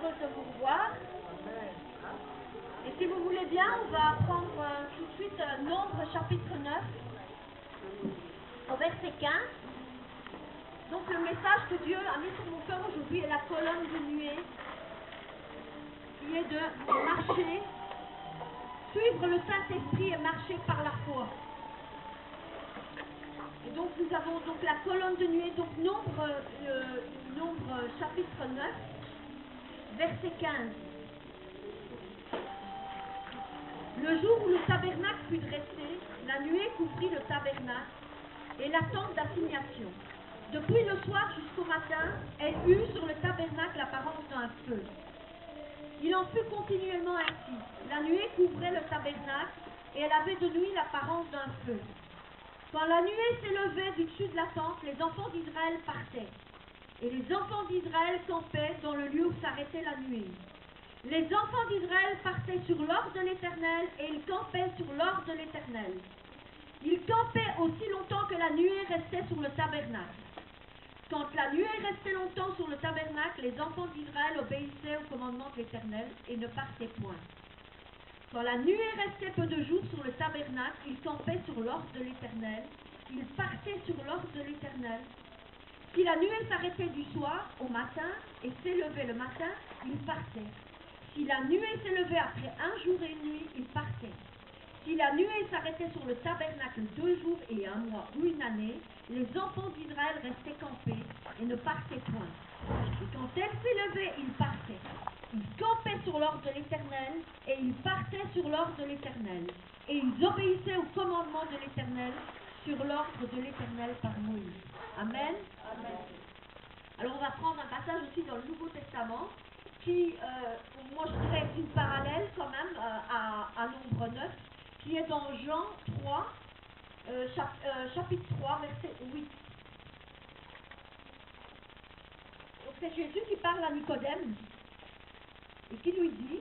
heureuse de vous revoir. Et si vous voulez bien, on va prendre tout de suite Nombre chapitre 9, au verset 15. Donc le message que Dieu a mis sur mon cœur aujourd'hui est la colonne de nuée, qui est de marcher, suivre le Saint-Esprit et marcher par la foi. Et donc nous avons donc la colonne de nuée, donc Nombre chapitre 9, verset 15. Le jour où le tabernacle fut dressé, la nuée couvrit le tabernacle et la tente d'assignation. Depuis le soir jusqu'au matin, elle eut sur le tabernacle l'apparence d'un feu. Il en fut continuellement ainsi. La nuée couvrait le tabernacle et elle avait de nuit l'apparence d'un feu. Quand la nuée s'élevait du dessus de la tente, les enfants d'Israël partaient. Et les enfants d'Israël campaient dans le lieu où s'arrêtait la nuée. Les enfants d'Israël partaient sur l'ordre de l'Éternel et ils campaient sur l'ordre de l'Éternel. Ils campaient aussi longtemps que la nuée restait sur le tabernacle. Quand la nuée restait longtemps sur le tabernacle, les enfants d'Israël obéissaient au commandement de l'Éternel et ne partaient point. Quand la nuée restait peu de jours sur le tabernacle, ils campaient sur l'ordre de l'Éternel. Ils partaient sur l'ordre de l'Éternel. Si la nuée s'arrêtait du soir au matin et s'élevait le matin, ils partaient. Si la nuée s'élevait après un jour et une nuit, ils partaient. Si la nuée s'arrêtait sur le tabernacle 2 jours et 1 mois ou une année, les enfants d'Israël restaient campés et ne partaient point. Et quand elle s'élevait, ils partaient. Ils campaient sur l'ordre de l'Éternel et ils partaient sur l'ordre de l'Éternel. Et ils obéissaient au commandement de l'Éternel sur l'ordre de l'Éternel par Moïse. Amen. Amen. Alors on va prendre un passage aussi dans le Nouveau Testament qui, moi je dirais, est une parallèle quand même à Nombre 9, qui est dans Jean 3, chapitre 3, verset 8. Donc c'est Jésus qui parle à Nicodème et qui lui dit,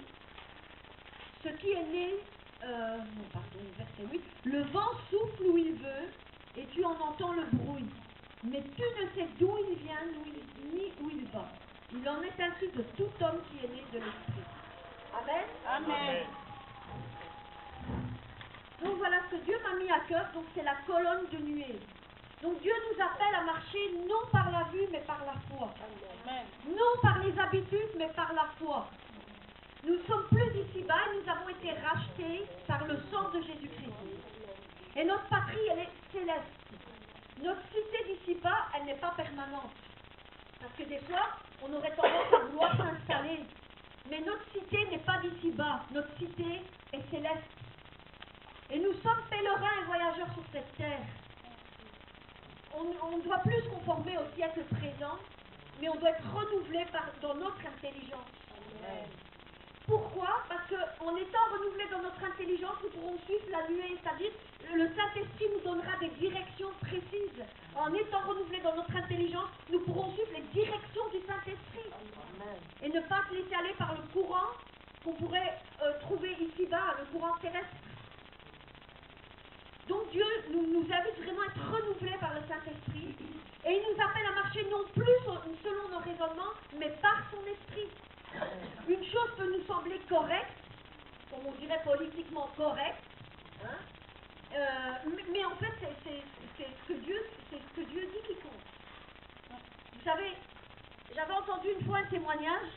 ce qui est né, verset 8, le vent souffle où il veut et tu en entends le bruit, mais tu ne sais d'où il vient ni où il va. Il en est ainsi de tout homme qui est né de l'Esprit. Amen. Amen. Donc voilà ce que Dieu m'a mis à cœur, donc c'est la colonne de nuée. Donc Dieu nous appelle à marcher non par la vue mais par la foi. Amen. Non par les habitudes mais par la foi. Nous ne sommes plus ici-bas et nous avons été rachetés par le sang de Jésus-Christ. Et notre patrie, elle est céleste. Notre cité d'ici-bas, elle n'est pas permanente. Parce que des fois, on aurait tendance à vouloir s'installer. Mais notre cité n'est pas d'ici-bas. Notre cité est céleste. Et nous sommes pèlerins et voyageurs sur cette terre. On ne doit plus se conformer au siècle présent, mais on doit être renouvelé dans notre intelligence. Amen. Pourquoi? Parce qu'en étant renouvelés dans notre intelligence, nous pourrons suivre la nuée, c'est-à-dire le Saint-Esprit nous donnera des directions précises. En étant renouvelés dans notre intelligence, nous pourrons suivre les directions du Saint-Esprit. Et ne pas se laisser aller par le courant qu'on pourrait trouver ici-bas, le courant terrestre. Donc Dieu nous invite vraiment à être renouvelés par le Saint-Esprit. Et il nous appelle à marcher non plus selon nos raisonnements, mais par son esprit. Une chose peut nous sembler correcte, comme on dirait politiquement correcte, hein, mais en fait c'est ce que Dieu dit qui compte. Vous savez, j'avais entendu une fois un témoignage,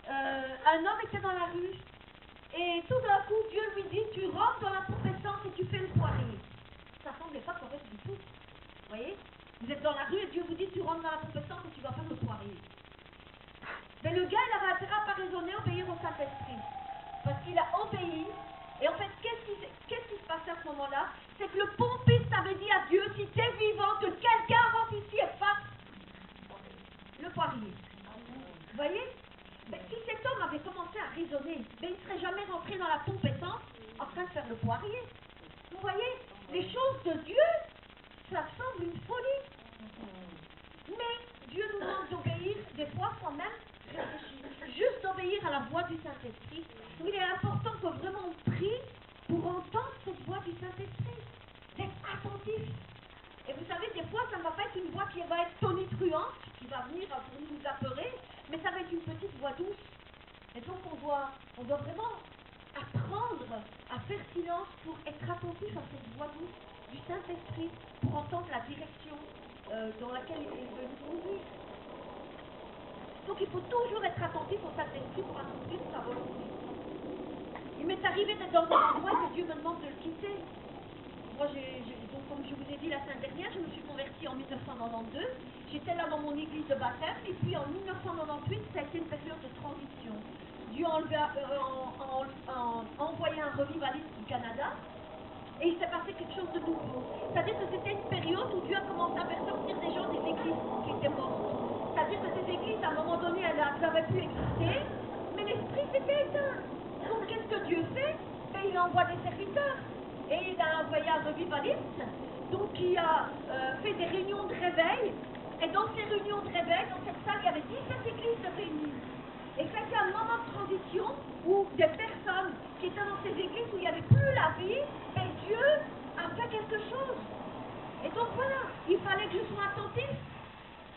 un homme était dans la rue, et tout d'un coup Dieu lui dit, tu rentres dans la pompe essence et tu fais le poirier. Ça ne semblait pas correct du tout. Vous voyez? Vous êtes dans la rue et Dieu vous dit, tu rentres dans la pompe essence et tu vas faire le poirier. Mais le gars, il avait intérêt à pas raisonner, obéir au Saint-Esprit. Parce qu'il a obéi. Et en fait, qu'est-ce qui se passait à ce moment-là? C'est que le pompiste avait dit à Dieu, si tu es vivant, que quelqu'un rentre ici et fasse le poirier. Vous voyez? Mais si cet homme avait commencé à raisonner, mais il ne serait jamais rentré dans la pompe essence en train de faire le poirier. Vous voyez? Les choses de Dieu, ça semble une folie. Mais Dieu nous demande d'obéir, des fois sans même réfléchir. Juste d'obéir à la voix du Saint-Esprit. Il est important que vraiment on prie pour entendre cette voix du Saint-Esprit. D'être attentif. Et vous savez, des fois, ça ne va pas être une voix qui va être tonitruante, qui va venir pour nous apeurer, mais ça va être une petite voix douce, on doit vraiment apprendre à faire silence pour être attentif à cette voix douce du Saint-Esprit, pour entendre la direction dans laquelle il veut nous conduire. Donc il faut toujours être attentif au Saint-Esprit pour accomplir sa volonté. Il m'est arrivé d'être dans un endroit que Dieu me demande de le quitter. Moi, donc, comme je vous ai dit la semaine dernière, je me suis convertie en 1992. J'étais là dans mon église de baptême. Et puis en 1998, ça a été une période de transition. Dieu a envoyé un revivaliste du Canada. Et il s'est passé quelque chose de nouveau. C'est-à-dire que c'était une période où Dieu a commencé à faire sortir des gens des églises qui étaient mortes. C'est-à-dire que ces églises, à un moment donné, elles avaient pu exister, mais l'esprit s'était éteint. Donc qu'est-ce que Dieu fait? Ben, il envoie des serviteurs. Et il a envoyé un revivaliste, donc qui a fait des réunions de réveil. Et dans ces réunions de réveil, dans cette salle, il y avait 17 églises de réunies. Et c'était un moment de transition où des personnes qui étaient dans ces églises où il n'y avait plus la vie, ben Dieu a fait quelque chose. Et donc voilà, il fallait que je sois attentif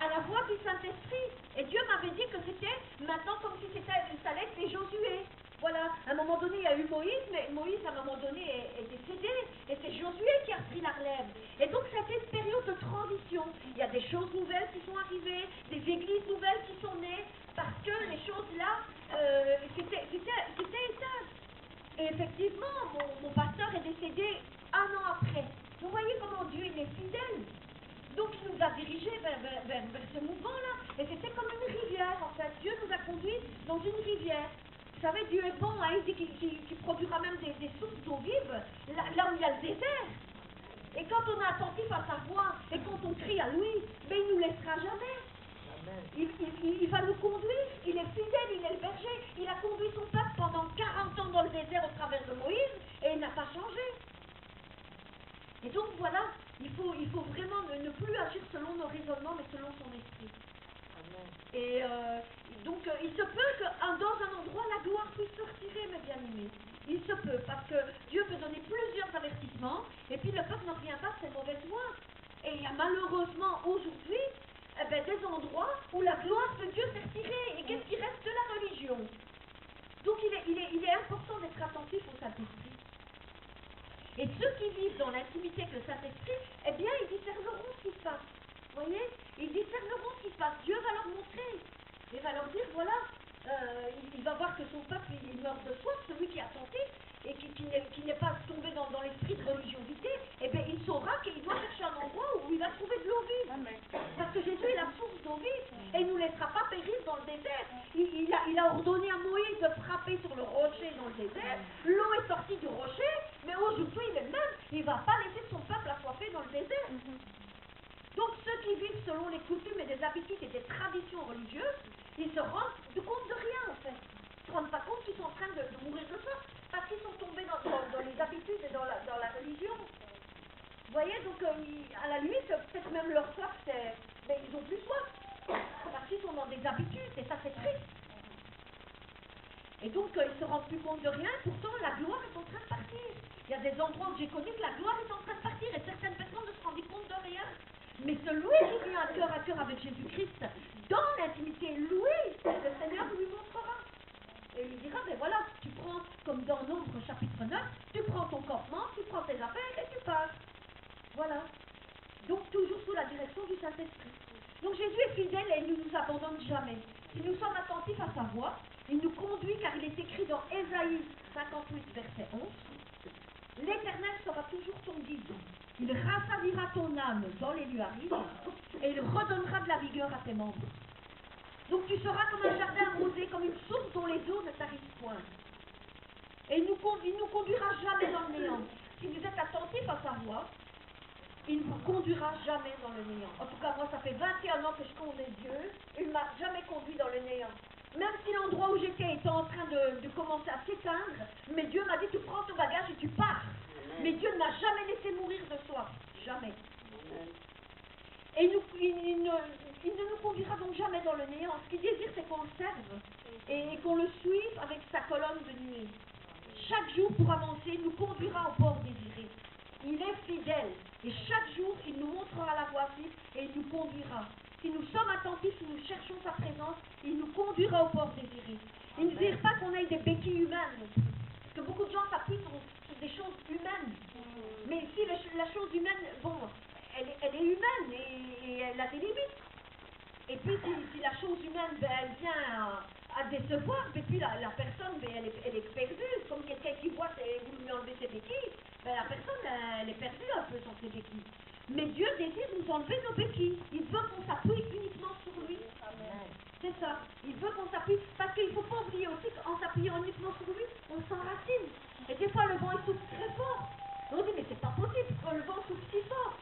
à la voix du Saint-Esprit. Et Dieu m'avait dit que c'était maintenant comme si ça allait être les Josué. Voilà, à un moment donné, il y a eu Moïse, mais Moïse, à un moment donné, est décédé, et c'est Josué qui a pris la relève. Et donc, c'était une période de transition. Il y a des choses nouvelles qui sont arrivées, des églises nouvelles qui sont nées, parce que les choses là, c'était éteint. Et effectivement, mon pasteur est décédé 1 an après. Vous voyez comment Dieu il est fidèle. Donc, il nous a dirigés vers ce mouvement-là. Et c'était comme une rivière, en fait. Dieu nous a conduits dans une rivière. Vous savez, Dieu est bon, hein, il dit qu'il produira même des sources d'eau vive, là où il y a le désert. Et quand on est attentif à sa voix, et quand on crie à lui, mais il ne nous laissera jamais. Il va nous conduire, il est fidèle, il est le berger. Il a conduit son peuple pendant 40 ans dans le désert au travers de Moïse, et il n'a pas changé. Et donc voilà, il faut vraiment ne plus agir selon nos raisonnements, mais selon son esprit. Et donc, il se peut que dans un endroit, la gloire puisse se retirer, mes bien-aimés. Il se peut, parce que Dieu peut donner plusieurs avertissements, et puis le peuple n'en revient pas de ses mauvaises voies. Et il y a malheureusement aujourd'hui des endroits où la gloire de Dieu s'est retirée. Et qu'est-ce qui reste de la religion? Donc, il est important d'être attentif au Saint-Esprit. Et ceux qui vivent dans l'intimité avec le Saint-Esprit, eh bien, ils discerneront ce qui se passe. Vous voyez? Ils discerneront ce qui se passe. Dieu va leur montrer. Il va leur dire, voilà, il va voir que son peuple, il meurt de soif, celui qui est attentif, et qui n'est pas tombé dans l'esprit de religiosité, eh bien, il saura qu'il doit chercher un endroit où il va trouver de l'eau vive. Parce que Jésus est la source d'eau vive, et il ne nous laissera pas périr dans le désert. Il a ordonné à Moïse de frapper sur le rocher dans le désert. L'eau est sortie du rocher, mais aujourd'hui, même, il ne va pas laisser son peuple assoiffé dans le désert. Donc ceux qui vivent selon les coutumes et des habitudes et des traditions religieuses, ils se rendent compte de rien en fait. Ils ne se rendent pas compte qu'ils sont en train de mourir de soif parce qu'ils sont tombés dans les habitudes et dans la religion. Vous voyez, donc à la limite, peut-être même leur soif, ils n'ont plus soif parce qu'ils sont dans des habitudes et ça c'est triste. Et donc ils ne se rendent plus compte de rien, pourtant la gloire est en train de partir. Il y a des endroits où j'ai connu que la gloire est en train de partir et certaines personnes ne se rendent compte de rien. Mais celui qui vient à cœur avec Jésus-Christ, dans l'intimité, lui, le Seigneur lui montrera. Et il lui dira, ben voilà, tu prends, comme dans Nombre chapitre 9, tu prends ton campement, tu prends tes affaires et tu pars. Voilà. Donc toujours sous la direction du Saint-Esprit. Donc Jésus est fidèle et il ne nous abandonne jamais. Si nous sommes attentifs à sa voix, il nous conduit car il est écrit dans Ésaïe 58, verset 11. L'Éternel sera toujours ton guide. Il rassasiera ton âme dans les lieux arides et il redonnera de la vigueur à tes membres. Donc tu seras comme un jardin arrosé, comme une source dont les eaux ne tarissent point. Et il nous conduira jamais dans le néant. Si vous êtes attentif à sa voix, il ne vous conduira jamais dans le néant. En tout cas, moi, ça fait 21 ans que je connais Dieu. Il ne m'a jamais conduit dans le néant. Même si l'endroit où j'étais était en train de commencer à s'éteindre, mais Dieu m'a dit, tu prends ton bagage et tu pars. Mais Dieu ne m'a jamais laissé mourir de soif. Jamais. Et il ne nous conduira donc jamais dans le néant. Ce qu'il désire, c'est qu'on le serve et qu'on le suive avec sa colonne de nuée. Chaque jour, pour avancer, il nous conduira au port désiré. Il est fidèle. Et chaque jour, il nous montrera la voie vive et il nous conduira. Si nous sommes attentifs, si nous cherchons sa présence, il nous conduira au port désiré. Il ne désire pas qu'on ait des béquilles humaines. Parce que beaucoup de gens s'appuient sur des choses humaines. Mais ici, la chose humaine, bon, elle est humaine et elle a des limites. Et puis, si la chose humaine, ben, elle vient à décevoir, et puis la personne, ben, elle est perdue. Comme quelqu'un qui voit que vous lui enlevez ses béquilles, ben, la personne, elle est perdue un peu sans ses béquilles. Mais Dieu désire nous enlever nos béquilles. Il veut qu'on s'appuie uniquement sur lui. C'est ça. Il veut qu'on s'appuie. Parce qu'il ne faut pas oublier aussi qu'en s'appuyant uniquement sur lui, on s'enracine. Et des fois, le vent, il souffle très fort. On dit, mais c'est pas possible, le vent souffle si fort.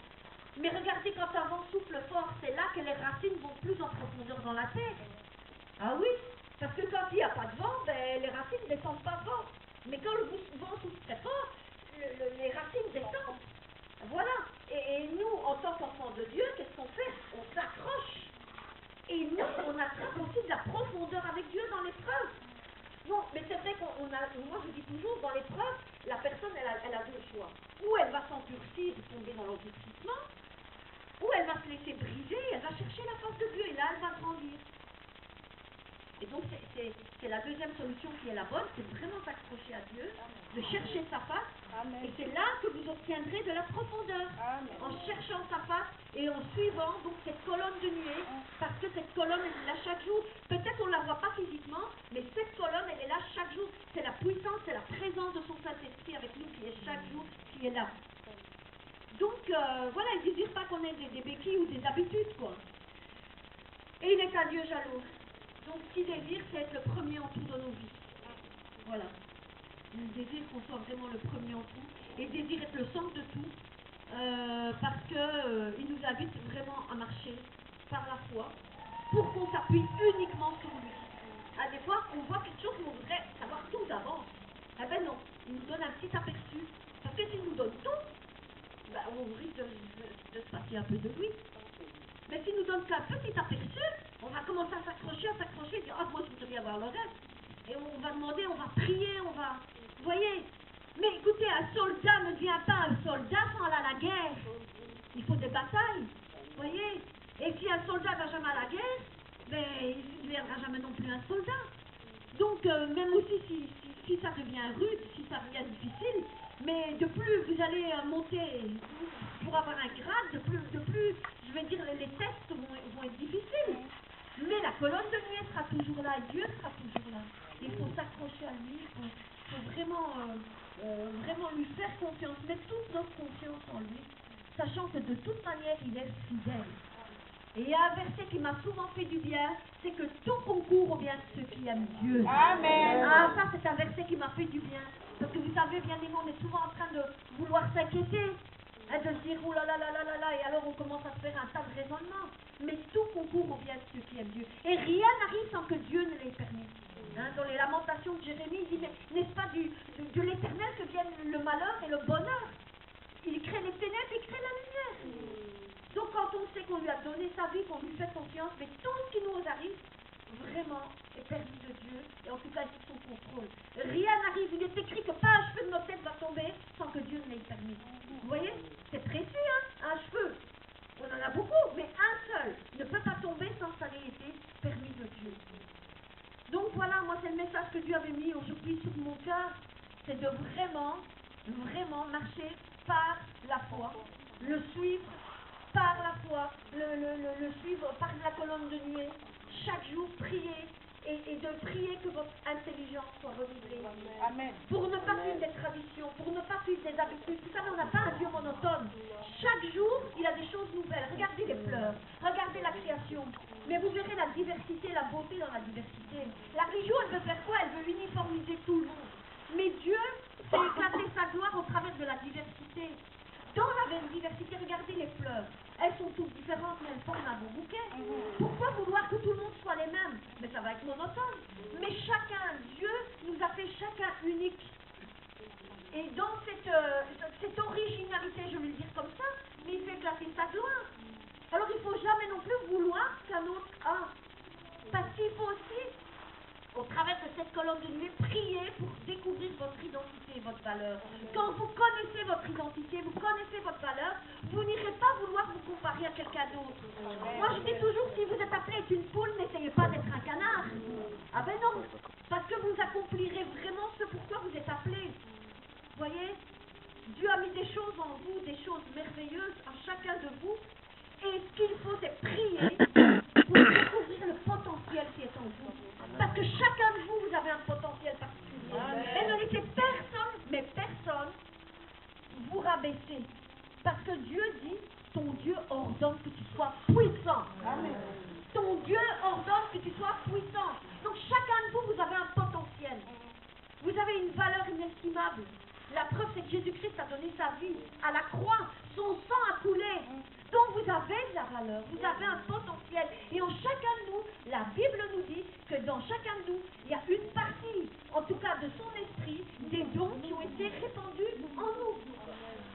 Mais regardez, quand un vent souffle fort, c'est là que les racines vont plus en profondeur dans la terre. Ah oui, parce que quand il n'y a pas de vent, ben, les racines ne descendent pas fort. Mais quand le vent souffle très fort, les racines descendent. Voilà. Et nous, en tant qu'enfants de Dieu, qu'est-ce qu'on fait? On s'accroche. Et nous, on attrape aussi de la profondeur avec Dieu dans l'épreuve. Non, mais c'est vrai qu'on a, moi je dis toujours, dans l'épreuve, la personne, elle a deux choix. Ou elle va s'endurcir et tomber dans l'endurcissement, ou elle va se laisser briser, elle va chercher la face de Dieu, et là, elle va grandir. Et donc, c'est la deuxième solution qui est la bonne, c'est vraiment s'accrocher à Dieu, de chercher sa face, et c'est là que vous obtiendrez de la profondeur, en cherchant sa face et en suivant donc cette colonne de nuée, parce que cette colonne, elle est là chaque jour. Peut-être on ne la voit pas physiquement, mais cette colonne, elle est là chaque jour. C'est la puissance, c'est la présence de son Saint-Esprit avec nous qui est chaque jour, qui est là. Donc, voilà, il ne désire pas qu'on ait des béquilles ou des habitudes, quoi. Et il est un Dieu jaloux. Donc, ce qu'il désire, c'est être le premier en tout dans nos vies. Voilà. Il désire qu'on soit vraiment le premier en tout. Et il désire être le centre de tout. Parce qu'il nous invite vraiment à marcher par la foi pour qu'on s'appuie uniquement sur lui. Ah, des fois, on voit quelque chose où on voudrait savoir tout d'avance. Eh ben non, il nous donne un petit aperçu. Parce que s'il nous donne tout, ben, on risque de se passer un peu de lui. Mais s'il nous donne qu'un petit aperçu, on va commencer à s'accrocher, et dire, ah, moi je voudrais bien voir le reste. Et on va demander, on va prier, on va... Vous voyez? Mais écoutez, un soldat ne devient pas un soldat sans aller à la guerre. Il faut des batailles, vous voyez? Et si un soldat ne va jamais à la guerre, ben, il ne deviendra jamais non plus un soldat. Donc, même aussi si ça devient rude, si ça devient difficile, mais de plus vous allez monter pour avoir un grade, de plus je vais dire, les tests vont être difficiles. Mais la colonne de nuée sera toujours là, et Dieu sera toujours là. Il faut s'accrocher à lui, il faut vraiment lui faire confiance, mettre toute notre confiance en lui, sachant que de toute manière, il est fidèle. Et il y a un verset qui m'a souvent fait du bien, c'est que tout concourt au bien de ceux qui aiment Dieu. Amen. Ah, ça c'est un verset qui m'a fait du bien. Parce que vous savez, bien aimé, on est souvent en train de vouloir s'inquiéter, de se dire, oh là là là là là là, et alors on commence à se faire un tas de raisonnements. Mais tout concourt au bien de ceux qui aiment Dieu. Et rien n'arrive sans que Dieu ne l'ait permis. Dans les lamentations de Jérémie, il dit, mais n'est-ce pas de l'Éternel que viennent le malheur et le bonheur? Il crée les ténèbres, il crée la lumière. Donc quand on sait qu'on lui a donné sa vie, qu'on lui fait confiance, mais tout ce qui nous arrive, vraiment, est permis de Dieu, et en tout cas, c'est son contrôle. Rien n'arrive, il est écrit que pas un cheveu de notre tête va tomber sans que Dieu ne l'ait permis. Vous voyez? C'est précieux, hein? Un cheveu. On en a beaucoup, mais un seul ne peut pas tomber sans que ça ait été permis de Dieu. Donc voilà, moi c'est le message que Dieu avait mis aujourd'hui sur mon cœur, c'est de vraiment marcher par la foi, le suivre par la foi, le suivre par la colonne de nuée, chaque jour prier et de prier que votre intelligence soit renouvelée. Amen. Pour ne pas suivre des traditions, pour ne pas suivre des habitudes. Vous savez, on n'a pas un Dieu monotone. Chaque jour, il y a des choses nouvelles. Regardez les fleurs, regardez la création. Mais vous verrez la diversité, la beauté dans la diversité. La religion, elle veut faire quoi? Elle veut uniformiser tout le monde. Mais Dieu fait éclater sa gloire au travers de la diversité. Dans la diversité, regardez les fleurs. Elles sont toutes différentes, mais elles forment un beau bouquet. Pourquoi vouloir que tout le monde soit les mêmes? Mais ça va être monotone. Mais chacun, Dieu nous a fait chacun unique. Et dans cette originalité, je vais le dire comme ça, mais il fait éclater sa gloire. Alors il ne faut jamais non plus vouloir qu'un autre a. Parce qu'il faut aussi, au travers de cette colonne de nuée, prier pour découvrir votre identité et votre valeur. Quand vous connaissez votre identité, vous connaissez votre valeur, vous n'irez pas vouloir vous comparer à quelqu'un d'autre. Moi je dis toujours, si vous êtes appelé à être une poule, n'essayez pas d'être un canard. Ah ben non, parce que accomplirez vraiment ce pourquoi vous êtes appelés. Voyez, Dieu a mis des choses en vous, des choses merveilleuses en chacun de vous. Et ce qu'il faut, c'est prier pour découvrir le potentiel qui est en vous. Parce que chacun de vous, vous avez un potentiel particulier. Et ne laissez personne, mais personne, vous rabaisser. Parce que Dieu dit, ton Dieu ordonne que tu sois puissant. Amen. Ton Dieu ordonne que tu sois puissant. Donc chacun de vous, vous avez un potentiel. Vous avez une valeur inestimable. La preuve, c'est que Jésus-Christ a donné sa vie à la croix. Son sang a coulé. Donc vous avez de la valeur, vous avez un potentiel. Et en chacun de nous, la Bible nous dit que dans chacun de nous, il y a une partie, en tout cas de son esprit, des dons qui ont été répandus en nous.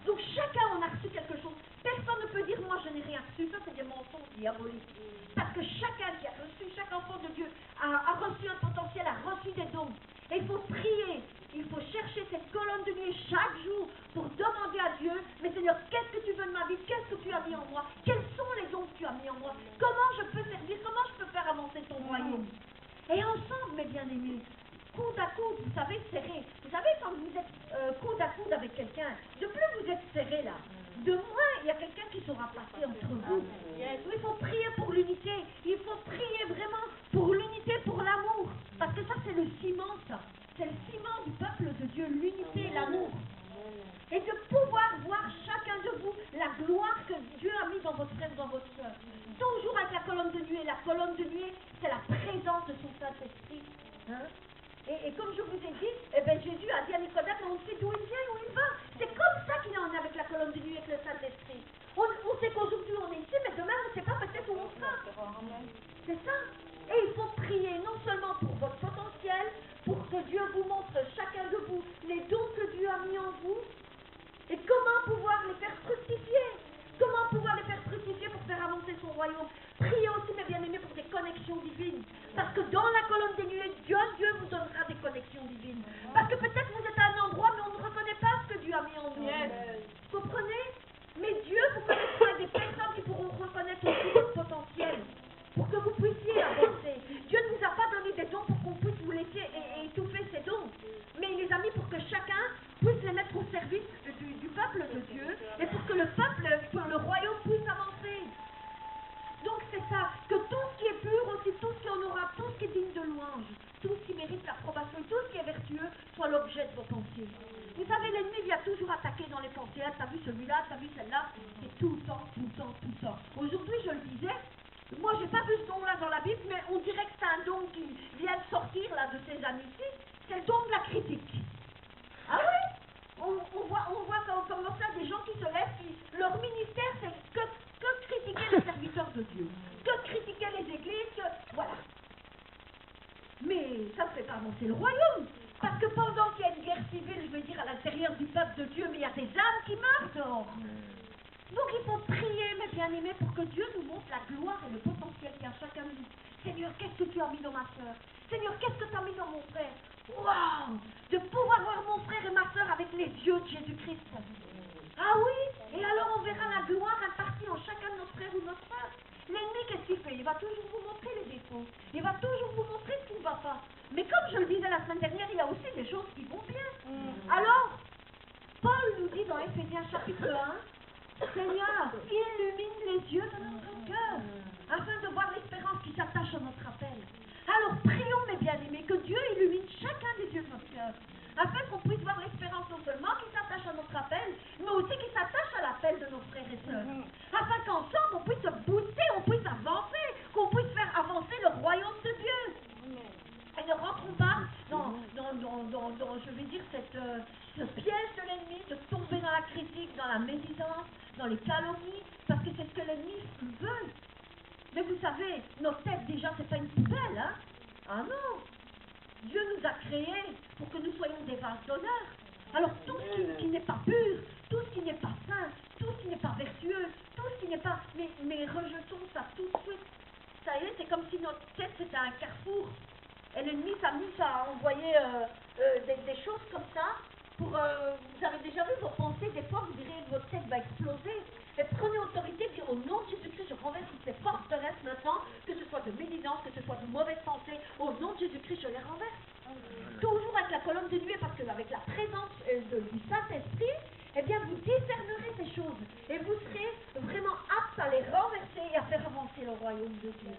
Donc chacun en a reçu quelque chose. Personne ne peut dire, moi je n'ai rien reçu. Ça, c'est des mensonges diaboliques. Parce que chacun qui a reçu, chaque enfant de Dieu a reçu un potentiel, a reçu des dons. Et il faut prier, il faut chercher cette colonne de nuée chaque jour pour demander à Dieu, mais Seigneur, qu'est-ce que tu veux de ma vie? Qu'est-ce que tu as mis en moi? Quels sont les dons que tu as mis en moi? Comment je peux servir? Comment je peux faire avancer ton royaume? Et ensemble, mes bien-aimés, coude à coude, vous savez, serré. Vous savez, quand vous êtes coude à coude avec quelqu'un, de plus vous êtes serré là, de moins il y a quelqu'un qui sera placé entre vous. Il faut prier pour l'unité. Il faut prier vraiment pour l'unité, pour l'amour. Parce que ça, c'est le ciment, ça. C'est le ciment du peuple de Dieu, l'unité, l'amour. Et de pouvoir voir chacun de vous la gloire que Dieu a mis dans votre frère, dans votre soeur. Toujours avec la colonne de nuée. La colonne de nuée, c'est la présence de son Saint-Esprit. Hein? Et comme je vous ai dit, Jésus a dit à Nicodème, on sait d'où il vient, où il va. C'est comme ça qu'il en est avec la colonne de nuée, avec le Saint-Esprit. On sait qu'aujourd'hui on est ici, mais demain on ne sait pas peut-être où on sera. C'est ça. Et il faut prier non seulement pour votre potentiel, pour que Dieu vous montre, chacun de vous, les dons que Dieu a mis en vous, et comment pouvoir les faire fructifier. Comment pouvoir les faire fructifier pour faire avancer son royaume. Priez aussi, mes bien-aimés, pour des connexions divines. Parce que dans la colonne des nuées, Dieu vous donnera des connexions divines. Parce que peut-être vous êtes à un endroit, mais on ne reconnaît pas ce que Dieu a mis en nous. Vous comprenez? Mais Dieu vous connaîtra des personnes qui pourront reconnaître aussi votre potentiel. Pour que vous puissiez avancer. Dieu ne vous a pas donné des dons pour qu'on puisse vous laisser et étouffer ces dons. Mais il les a mis pour que chacun puisse les mettre au service du peuple de Dieu et pour que le peuple, pour le royaume puisse avancer. Donc c'est ça, que tout ce qui est pur aussi, tout ce qui est honorable, tout ce qui est digne de louange, tout ce qui mérite l'approbation, tout ce qui est vertueux, soit l'objet de vos pensées. Vous savez, l'ennemi vient toujours attaquer dans les pensées. Ah, t'as vu celui-là, t'as vu celle-là, c'est tout le temps, tout le temps, tout le temps. Aujourd'hui, je le disais, moi j'ai pas vu ce don-là dans la Bible, mais on dirait que c'est un don qui vient de sortir là de ces années-ci, c'est le don de la critique. Ah oui? On voit comme ça des gens qui se lèvent, leur ministère c'est que critiquer les serviteurs de Dieu, que critiquer les églises, voilà. Mais ça ne fait pas avancer le royaume, parce que pendant qu'il y a une guerre civile, je veux dire, à l'intérieur du peuple de Dieu, mais il y a des âmes qui meurent dehors. Donc il faut prier, mes bien-aimés, pour que Dieu nous montre la gloire et le potentiel qu'il y a chacun de nous. Seigneur, qu'est-ce que tu as mis dans ma soeur? Seigneur, qu'est-ce que tu as mis dans mon frère? Waouh! De pouvoir voir mon frère et ma soeur avec les yeux de Jésus-Christ. Ah oui? Et alors on verra la gloire impartie en chacun de nos frères ou notre soeur. L'ennemi, qu'est-ce qu'il fait? Il va toujours vous montrer les défauts. Il va toujours vous montrer ce qui ne va pas. Mais comme je le disais la semaine dernière, il y a aussi des choses qui vont bien. Alors, Paul nous dit dans Éphésiens chapitre 1, Seigneur, illumine les yeux de notre cœur, afin de voir l'espérance qui s'attache à notre appel. Alors prions, mes bien-aimés, que Dieu illumine chacun des yeux de notre cœur, afin qu'on puisse voir l'espérance non seulement qui s'attache à notre appel, mais aussi qui s'attache à l'appel de nos frères et sœurs. Afin qu'ensemble on puisse se booster, on puisse avancer, qu'on puisse faire avancer le royaume de Dieu. Et ne rentrons pas dans je vais dire, ce piège de l'ennemi, de tomber dans la critique, dans la médisance, dans les calomnies, parce que c'est ce que l'ennemi veut. Mais vous savez, notre tête déjà, c'est pas une poubelle, hein? Ah non! Dieu nous a créés pour que nous soyons des vases d'honneur. Alors tout ce qui n'est pas pur, tout ce qui n'est pas saint, tout ce qui n'est pas vertueux, tout ce qui n'est pas... Mais rejetons ça tout de suite. Ça y est, c'est comme si notre tête c'était un carrefour. Et l'ennemi s'amuse à envoyer des choses comme ça. Vous avez déjà vu vos pensées, des fois vous direz que votre tête va exploser. Et prenez autorité, dire au nom de Jésus-Christ, je renverse toutes ces forteresses maintenant, que ce soit de médisance, que ce soit de mauvaises pensées, au nom de Jésus-Christ, je les renverse. Toujours avec la colonne de nuée, parce qu'avec la présence du Saint-Esprit, eh bien, vous discernerez ces choses et vous serez vraiment aptes à les renverser et à faire avancer le royaume de Dieu.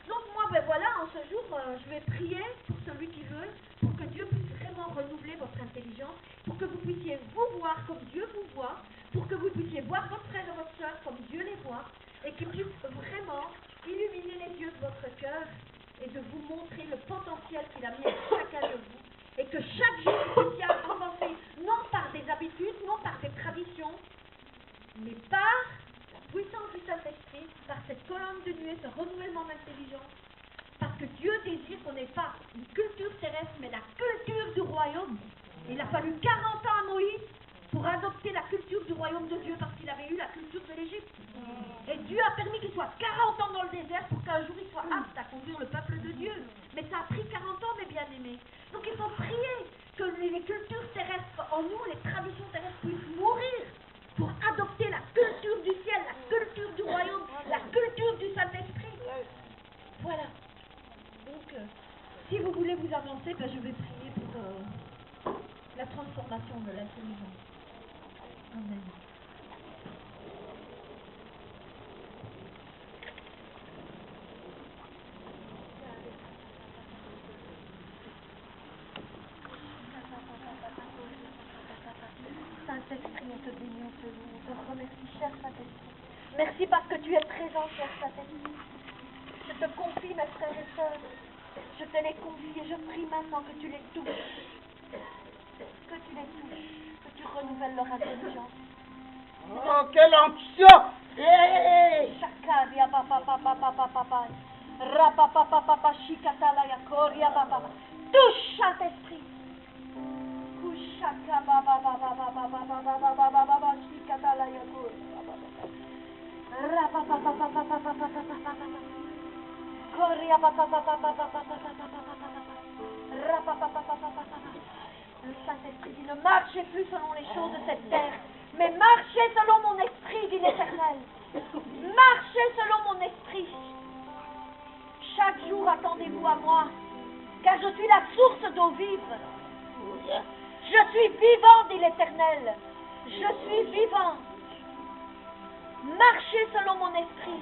Donc moi, ben voilà, en ce jour, je vais prier pour celui qui veut, pour que Dieu puisse vraiment renouveler votre intelligence, pour que vous puissiez vous voir comme Dieu vous voit, pour que vous puissiez voir votre frère et votre soeur comme Dieu les voit, et qu'il puisse vraiment illuminer les yeux de votre cœur et de vous montrer le potentiel qu'il a mis en chacun de vous, et que chaque jour vous puissiez avancer, non par des habitudes, non par des traditions, mais par la puissance du Saint-Esprit, par cette colonne de nuée, ce renouvellement d'intelligence, parce que Dieu désire qu'on n'ait pas une culture terrestre, mais la culture du royaume. Il a fallu 40 ans à Moïse pour adopter la culture du royaume de Dieu, parce qu'il avait eu la culture de l'Égypte. Et Dieu a permis qu'il soit 40 ans dans le désert pour qu'un jour il soit apte à conduire le peuple de Dieu. Mais ça a pris 40 ans, mes bien-aimés. Donc il faut prier que les cultures terrestres en nous, les traditions terrestres puissent mourir pour adopter la culture du ciel, la culture du royaume, la culture du Saint-Esprit. Voilà. Donc, si vous voulez vous avancer, ben, je vais prier pour la transformation de l'intelligence. Amen. Saint-Esprit, on te bénit, on te loue, on te remercie, cher Saint-Esprit. Merci parce que tu es présent, cher Saint-Esprit. Je te confie, mes frères et sœurs. Je te les confie et je prie maintenant que tu les touches. Que tu les touches, que tu renouvelles leur intelligence. Oh, quelle onction! Chakaria papa papa papa papa. Rapa papa papa shikatala yakoria papa. Touche, Saint-Esprit. Kushaka baba baba baba baba baba baba baba shikatala yakoria papa. Rapa papa papa papa papa papa. Koria papa papa papa papa papa. Rapa papa papa papa. Le Saint-Esprit dit, ne marchez plus selon les choses de cette terre, mais marchez selon mon esprit, dit l'Éternel. Marchez selon mon esprit. Chaque jour, attendez-vous à moi, car je suis la source d'eau vive. Je suis vivant, dit l'Éternel. Je suis vivant. Marchez selon mon esprit.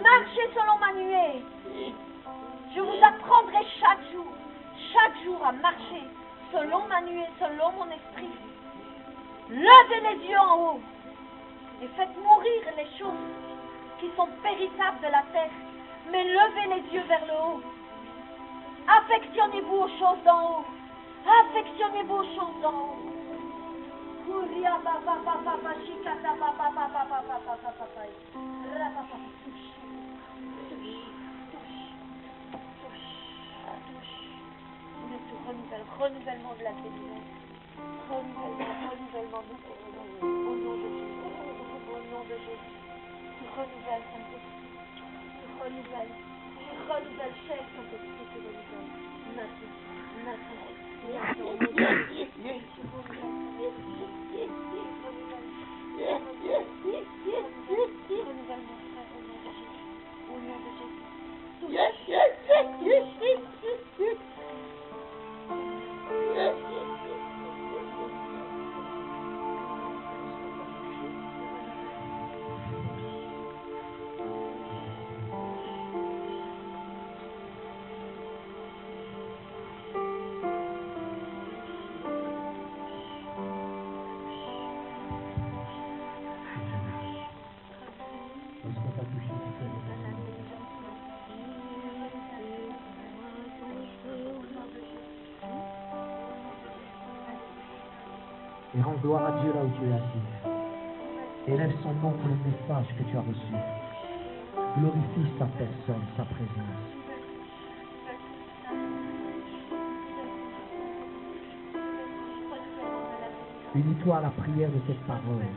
Marchez selon ma nuée. Je vous apprendrai chaque jour à marcher selon ma nuée, selon mon esprit. Levez les yeux en haut et faites mourir les choses qui sont périssables de la terre, mais levez les yeux vers le haut. Affectionnez-vous aux choses d'en haut. Affectionnez-vous aux choses d'en haut. Renouvellement de l'intelligence. Renouvellement de l'intelligence. Au nom de Jésus. Au nom de Jésus. Tu renouvelles, Saint-Esprit. Tu renouvelles. Tu renouvelles, cher Saint-Esprit, tu renouvelles. Maintenant. Au nom de Jésus. Tu renouvelles. Renouvelle mon frère au nom de Jésus. Au nom de Jésus. Et rends gloire à Dieu là où tu es assis. Élève son nom pour le message que tu as reçu. Glorifie sa personne, sa présence. Unis-toi à la prière de cette parole.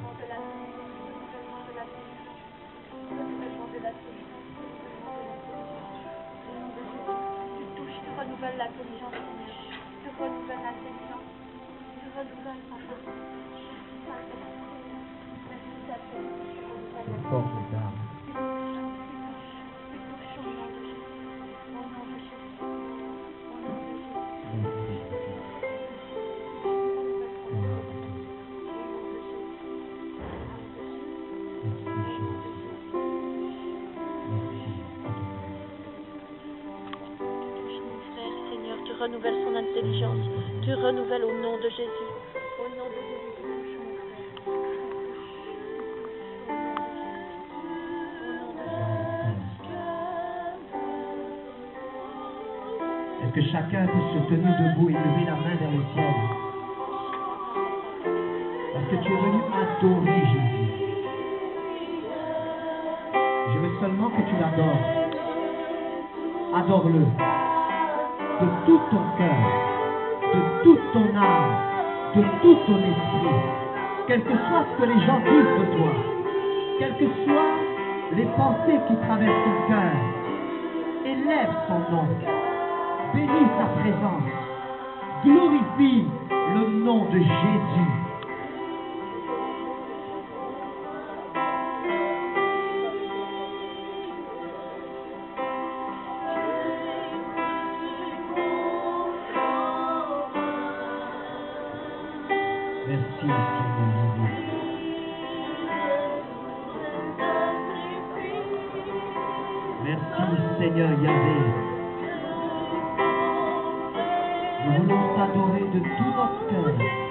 Tu renouvelles l'intelligence, Seigneur. Tu renouvelles l'intelligence. Tu renouvelles, Papa. Tes forces d'âme. Tu touches au nom de Jésus. Au nom de Jésus. Au nom de Jésus. renouvelles son intelligence, tu renouvelles au nom de Jésus. Au nom de Jésus. Est-ce que chacun peut se tenir debout et lever la main vers le ciel? Parce que tu es venu adorer Jésus. Je veux seulement que tu l'adores. Adore-le. De tout ton cœur, de toute ton âme, de tout ton esprit. Quel que soit ce que les gens disent de toi, quelles que soient les pensées qui traversent ton cœur, élève son nom. Bénis sa présence. Glorifie le nom de Jésus. Merci Seigneur. Merci Seigneur Yahvé. Nous voulons t'adorer de tout notre cœur.